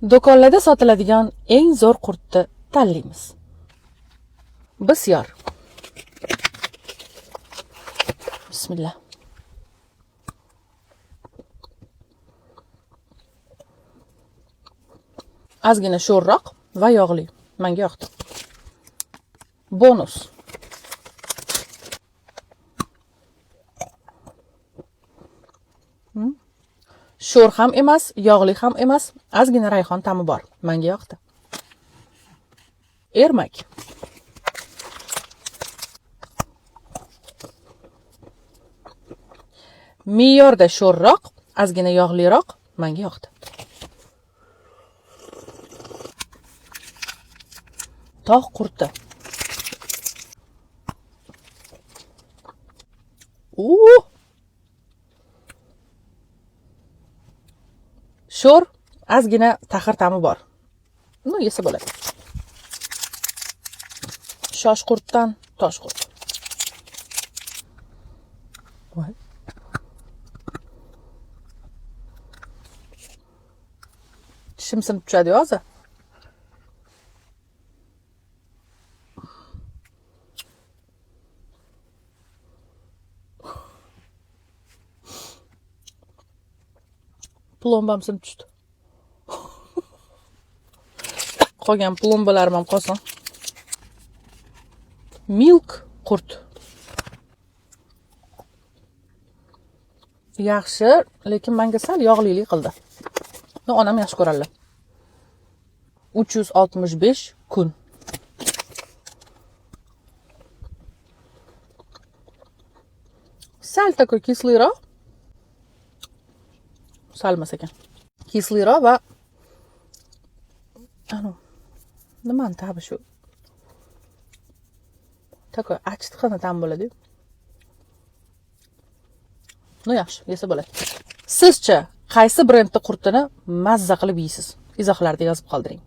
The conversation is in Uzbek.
Do'konlarda sotiladigan eng zo'r qurtni tanlaymiz. Bisyor. Bismillah. Ozgina sho'rroq va yog'li. Menga yoqdi. Bonus. Sho'r ham emas, yog'li ham emas, ozgina rayhon ta'mi bor. Menga yoqdi. Ermak. Me'yorda sho'rroq, ozgina yog'liroq, menga yoqdi. Tog' qurti. Sho'r, ozgina taxir ta'mi bor. Yesa bo'ladi. Shosh qurtdan tosh qurt. Voy. Tishim sinib tushadi hozir. Plombam sinib tushdi. Qolgan plombalarim ham qolsin. Milk qurt. Yaxshi, lekin menga sal yog'lilik qildi. Onam yaxshi ko'radilar. 365 kun. Sal такой кислыйroq. Salmas ekan. Kisliroq va nimani tabi shu? Такой achitqina ta'm bo'ladi-yu. Yaxshi, yesa bo'ladi. Sizcha qaysi brendning qurtini mazza qilib yeysiz? Izohlarda yozib qoldiring.